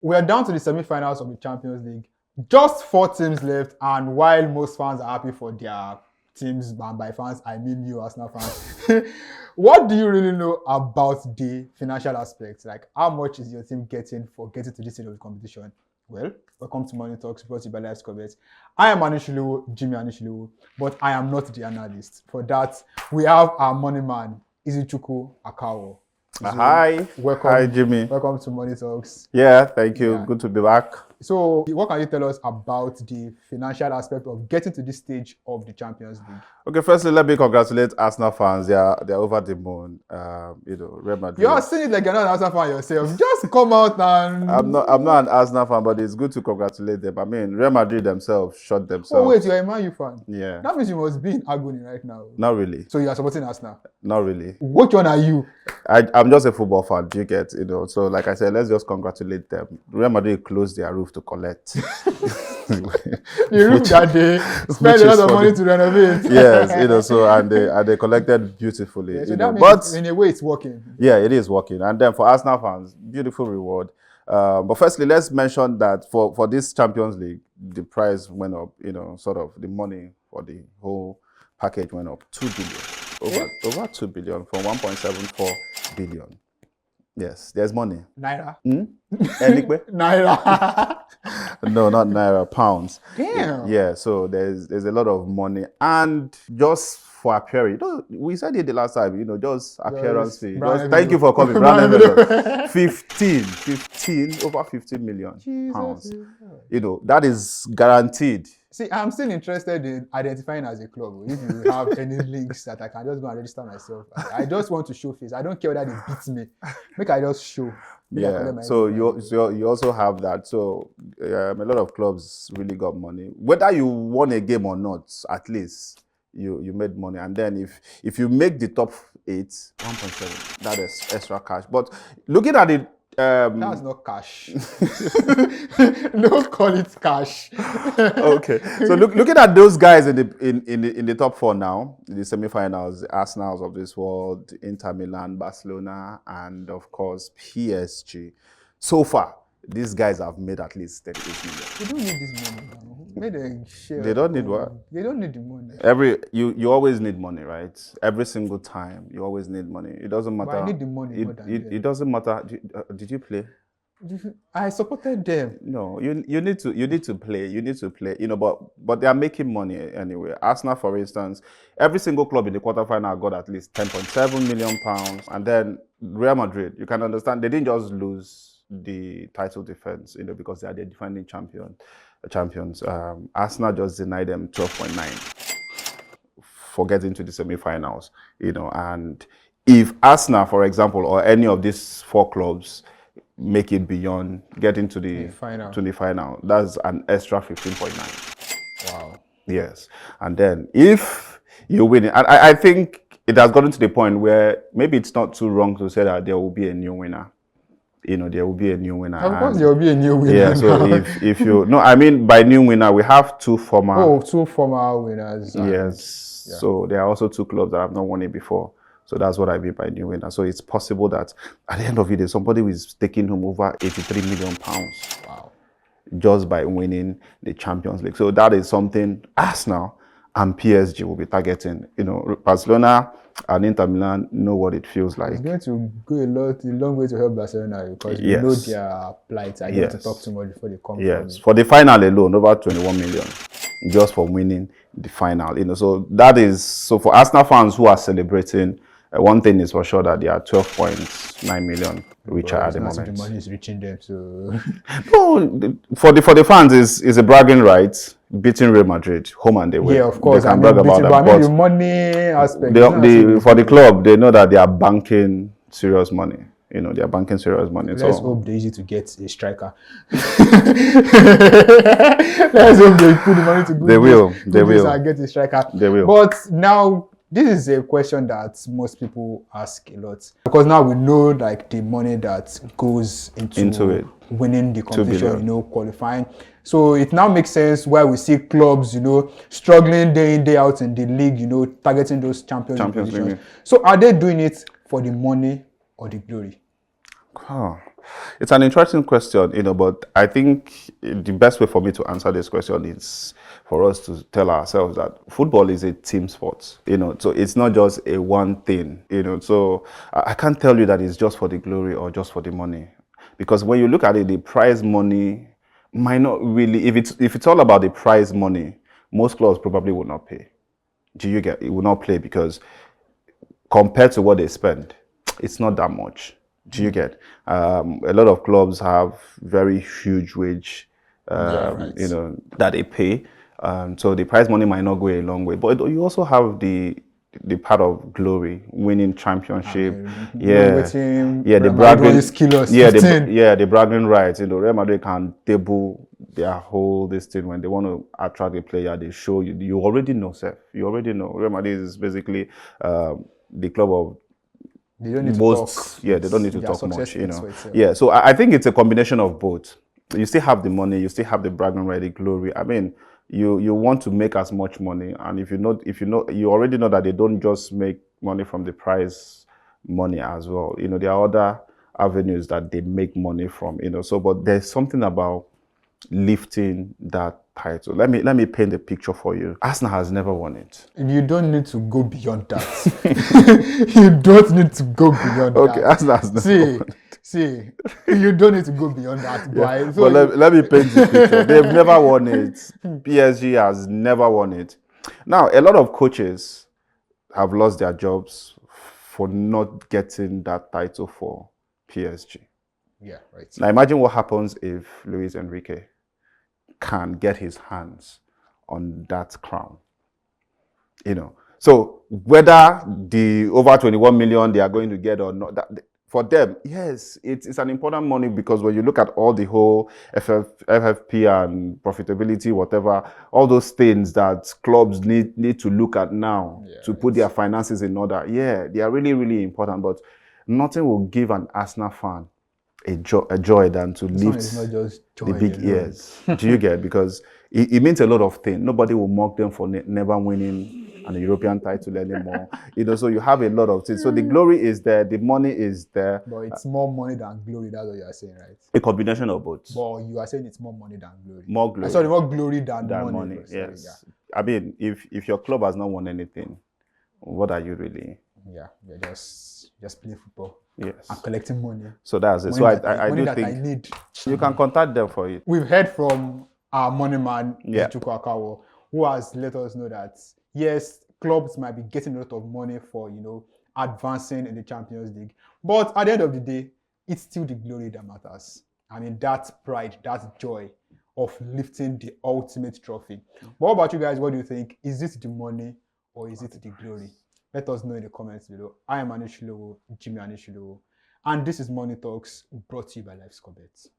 We are down to the semi-finals of the Champions League. Just 4 teams left, and while most fans are happy for their teams, and by fans, I mean you, Arsenal fans. What do you really know about the financial aspects? Like, how much is your team getting for getting to this stage of the competition? Well, welcome to Money Talks, brought to you by Live Scorebet. I am Jimmy Anishilewo, but I am not the analyst. For that, we have our money man, Izuchukwu Akawo. Hi. Welcome. Hi, Jimmy. Welcome to Money Talks. Yeah, thank you. Yeah. Good to be back. So, what can you tell us about the financial aspect of getting to this stage of the Champions League? Okay, firstly, let me congratulate Arsenal fans. They're over the moon. Real Madrid. You're saying it like you're not an Arsenal fan yourself. Just come out and... I'm not an Arsenal fan, but it's good to congratulate them. I mean, Real Madrid themselves shot themselves. Oh, wait, you're a Man U fan? Yeah. That means you must be in agony right now. Not really. So you are supporting Arsenal? Not really. Which one are you? I'm just a football fan, do you get, So like I said, let's just congratulate them. Real Madrid closed their roof to collect. The roof that they spent a lot of money to renovate. Yes, so and they collected beautifully. Yeah, so that means in a way it's working. Yeah, it is working. And then for Arsenal fans, beautiful reward. But firstly, let's mention that for this Champions League, the price went up, sort of the money for the whole package went up 2 billion. Over 2 billion from 1.74 billion. Yes, there's money. Naira? Naira. No, not Naira, pounds. Damn. Yeah, so there's a lot of money. And just for appearance, we said it the last time, just appearance fee. Thank you for coming. 15, over 15 million pounds. That is guaranteed. See, I'm still interested in identifying as a club. If you have any links that I can just go and register myself. I just want to show face. I don't care whether it beats me. Make I just show. Yeah, so you also have that. So a lot of clubs really got money. Whether you won a game or not, at least you made money. And then if you make the top 8, 1.7, that is extra cash. But looking at it, that's not cash. Don't call it cash. Okay. So looking at those guys in the top 4 now, the semi-finals, the Arsenals of this world, Inter Milan, Barcelona, and of course PSG. So far, these guys have made at least 38 million. They don't need this money now. May they share. They don't need what? They don't need the money. You always need money, right? Every single time, you always need money. It doesn't matter. But I need the money more than them. It doesn't matter. Did you play? I supported them. No, you need to play. You need to play. But they are making money anyway. Arsenal, for instance, every single club in the quarterfinal got at least 10.7 million pounds, and then Real Madrid. You can understand they didn't just lose the title defense, because they are the defending champions. Arsenal just denied them 12.9 for getting to the semi-finals. And if Arsenal, for example, or any of these 4 clubs make it beyond getting to the final, that's an extra 15.9. Wow. Yes. And then if you win it, and I think it has gotten to the point where maybe it's not too wrong to say that there will be a new winner. There will be a new winner. Of course, there will be a new winner. Yeah, so if you... No, I mean, by new winner, we have 2 former... Oh, 2 former winners. Yes. Yeah. So there are also 2 clubs that have not won it before. So that's what I mean by new winner. So it's possible that at the end of it, somebody is taking home over 83 million pounds. Wow. Just by winning the Champions League. So that is something Arsenal and PSG will be targeting. Barcelona and Inter Milan know what it feels like. It's going to go a long way to help Barcelona because you know their plight. I get to talk too much before they come. Yes, for the final alone, over 21 million just for winning the final. So that is for Arsenal fans who are celebrating. One thing is for sure that they are 12.9 million richer at the moment. The money is reaching them, so no. For the fans, is a bragging right. Beating Real Madrid home and away. Yeah, of course. They can brag about that. But the money aspect. For the club, they know that they are banking serious money. They are banking serious money. Let's hope they're easy to get a striker. Let's hope they put the money to good. They will. And get a striker. They will. But now, this is a question that most people ask a lot because now we know the money that goes into it, winning the competition, qualifying. So it now makes sense why we see clubs, struggling day in, day out in the league, targeting those Champions League. So are they doing it for the money or the glory? Oh. It's an interesting question, but I think the best way for me to answer this question is for us to tell ourselves that football is a team sport, so it's not just a one thing, so I can't tell you that it's just for the glory or just for the money. Because when you look at it, the prize money might not really, if it's all about the prize money, most clubs probably will not pay. Do you get it? Will not play because compared to what they spend, it's not that much. Do you get? A lot of clubs have very huge wage, Yeah, right. that they pay. So the prize money might not go a long way. But you also have the part of glory, winning championship. The bragging. The bragging rights. Real Madrid can table their whole this thing when they want to attract a player. They show you. You already know, Seth. You already know. Real Madrid is basically the club of they don't need most. to talk. They don't need to talk much. Yeah, so I think it's a combination of both. You still have the money. You still have the bragging right, the glory. I mean, you want to make as much money, and if you already know that they don't just make money from the prize money as well. There are other avenues that they make money from. So but there's something about lifting that title. Let me paint a picture for you. Arsenal has never won it. You don't need to go beyond that. You don't need to go beyond Okay, that. Arsenal has never won it. See, you don't need to go beyond that, guy. Yeah. So let me paint the picture. They've never won it. PSG has never won it. Now, a lot of coaches have lost their jobs for not getting that title for PSG. Yeah, right. Now, imagine what happens if Luis Enrique can get his hands on that crown. So whether the over 21 million they are going to get or not, for them, yes, it's an important money because when you look at all the whole FFP and profitability, whatever, all those things that clubs need to look at now to put their finances in order, they are really, really important. But nothing will give an Arsenal fan a joy than to lift the big ears. Do you get? Because it means a lot of things. Nobody will mock them for never winning an European title anymore. So you have a lot of things. So the glory is there, the money is there. But it's more money than glory. That's what you are saying, right? A combination of both. But you are saying it's more money than glory. More glory. Sorry, more glory than money. Yes. Yeah. I mean, if your club has not won anything, what are you really? Yeah, you're just playing football. Yes. And collecting money. So that's it. So I do think I need. You can contact them for it. We've heard from our money man, Ichuku Akawo, who has let us know that yes, clubs might be getting a lot of money for advancing in the Champions League, but at the end of the day, it's still the glory that matters. I mean, that pride, that joy of lifting the ultimate trophy. But what about you guys? What do you think? Is it the money or is it the glory? Let us know in the comments below. I am Anishilowo, Jimmy Anishilowo, and this is Money Talks brought to you by Lifescore Bets.